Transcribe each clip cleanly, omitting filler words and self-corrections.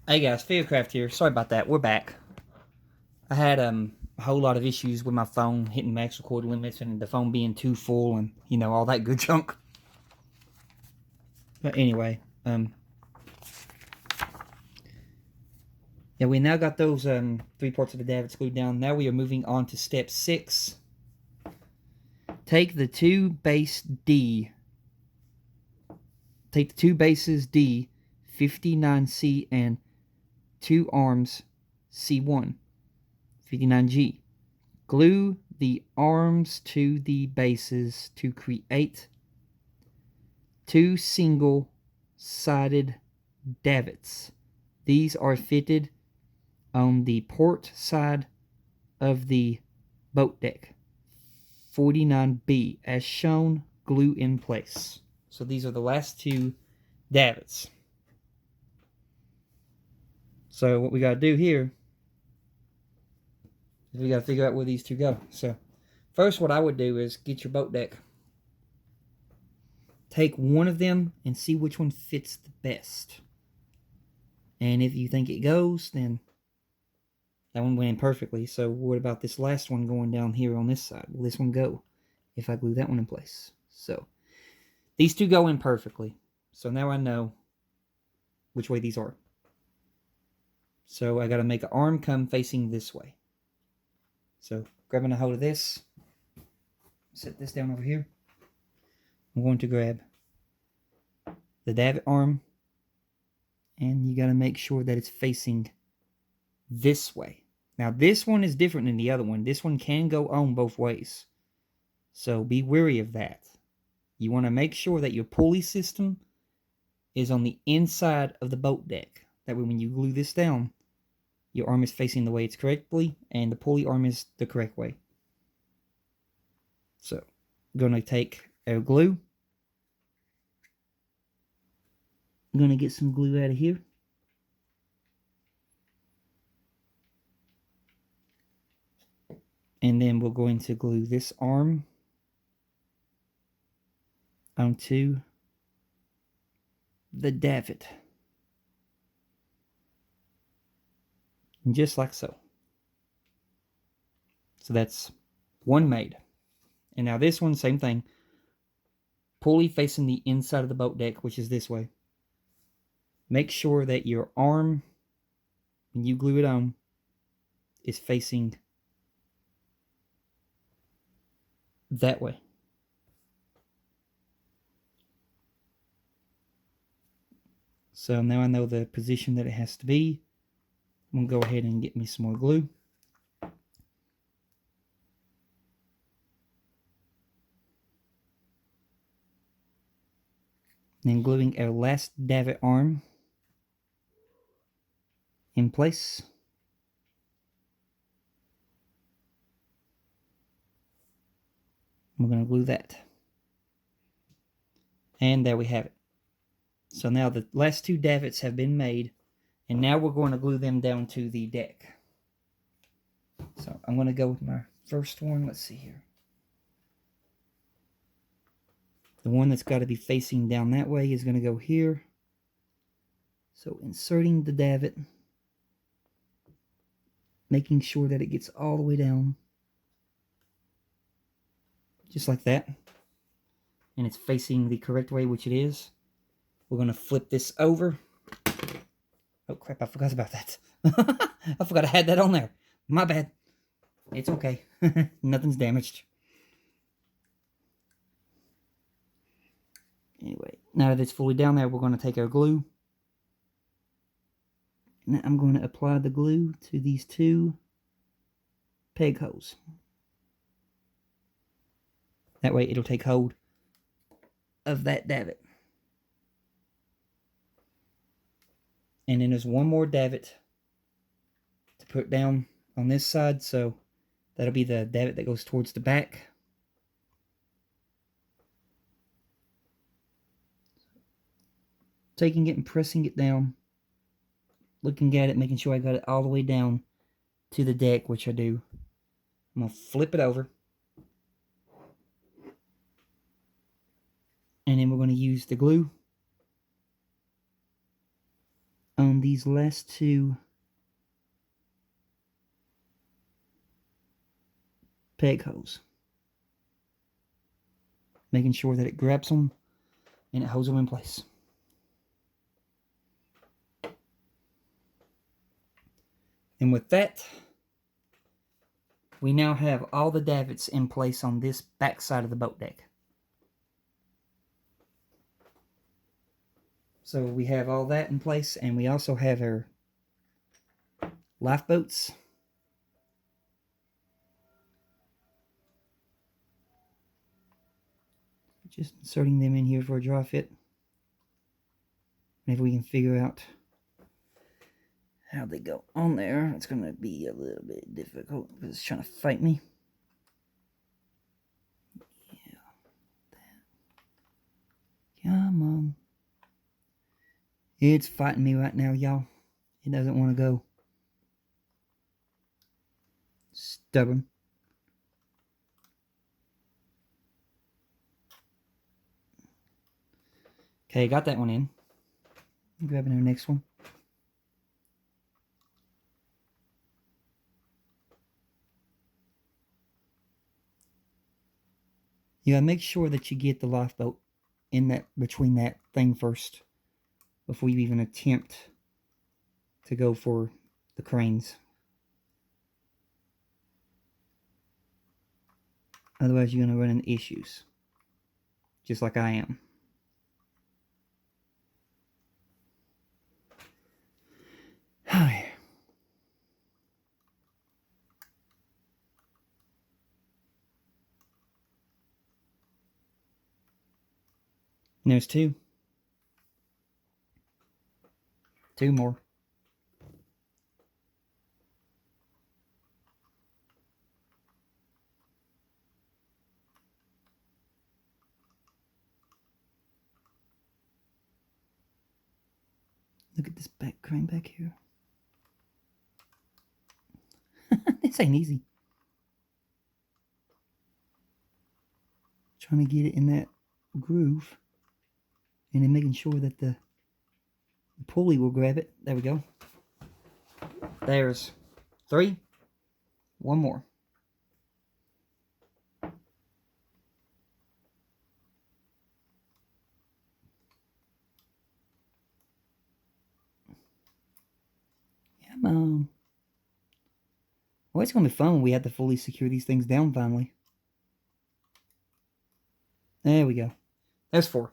Hey guys, Fieldcraft here. Sorry about that. We're back. I had a whole lot of issues with my phone hitting max record limits and the phone being too full and all that good junk. But anyway, yeah, we now got those 3 parts of the davits glued down. Now we are moving on to step 6. Take the two bases D, 59C, and 2 arms C1, 59G. Glue the arms to the bases to create 2 single-sided davits. These are fitted on the port side of the boat deck. 49B, as shown, glue in place. So these are the last 2 davits. So what we got to do here is we got to figure out where these 2 go. So first what I would do is get your boat deck. Take one of them and see which one fits the best. And if you think it goes, then that one went in perfectly. So what about this last one going down here on this side? Will this one go if I glue that one in place? So these 2 go in perfectly. So now I know which way these are. So I got to make an arm come facing this way. So grabbing a hold of this, set this down over here. I'm going to grab the davit arm, and you got to make sure that it's facing this way. Now this one is different than the other one. This one can go on both ways, so be wary of that. You want to make sure that your pulley system is on the inside of the boat deck. That way when you glue this down, your arm is facing the way it's correctly, and the pulley arm is the correct way. So I'm going to take our glue. I'm going to get some glue out of here. And then we're going to glue this arm onto the davit. And just like so. So that's one made. And now this one, same thing. Pulley facing the inside of the boat deck, which is this way. Make sure that your arm, when you glue it on, is facing that way. So now I know the position that it has to be. I'm going to go ahead and get me some more glue. Then gluing our last davit arm in place. We're going to glue that. And there we have it. So now the last 2 davits have been made, and now we're going to glue them down to the deck. So I'm going to go with my first one. Let's see here. The one that's got to be facing down that way is going to go here. So inserting the davit, making sure that it gets all the way down. Just like that. And it's facing the correct way, which it is. We're going to flip this over. Oh crap, I forgot about that. I forgot I had that on there. My bad. It's okay. Nothing's damaged. Anyway, now that it's fully down there, we're going to take our glue. And I'm going to apply the glue to these 2 peg holes. That way it'll take hold of that davit. And then there's one more davit to put down on this side, so that'll be the davit that goes towards the back. Taking it and pressing it down, looking at it, making sure I got it all the way down to the deck, which I do. I'm going to flip it over. And then we're going to use the glue on these these last two peg holes, making sure that it grabs them and it holds them in place. And with that, we now have all the davits in place on this back side of the boat deck. So we have all that in place, and we also have our lifeboats. Just inserting them in here for a dry fit. Maybe we can figure out how they go on there. It's going to be a little bit difficult because it's trying to fight me. Yeah. Come on. It's fighting me right now, y'all. It doesn't want to go. Stubborn. Okay, got that one in. I'm grabbing our next one. You gotta make sure that you get the lifeboat in that, between that thing first, before you even attempt to go for the cranes. Otherwise you're gonna run into issues, just like I am. Hi. And there's two more. Look at this back crane back here. This ain't easy. Trying to get it in that groove, and then making sure that the pulley will grab it. There we go. There's 3. One more. Come on. Well, it's going to be fun when we have to fully secure these things down finally. There we go. There's 4.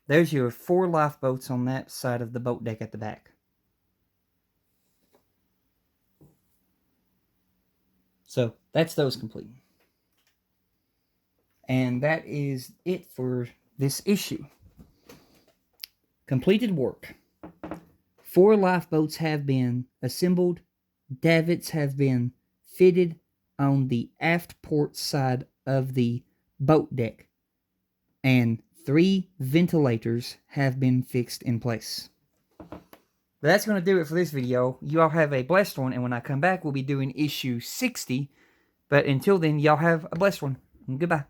There's your 4 lifeboats on that side of the boat deck at the back. So, that's those complete. And that is it for this issue. Completed work. 4 lifeboats have been assembled. Davits have been fitted on the aft port side of the boat deck. And 3 ventilators have been fixed in place. But that's going to do it for this video. You all have a blessed one, and when I come back, we'll be doing issue 60. But until then, y'all have a blessed one. Goodbye.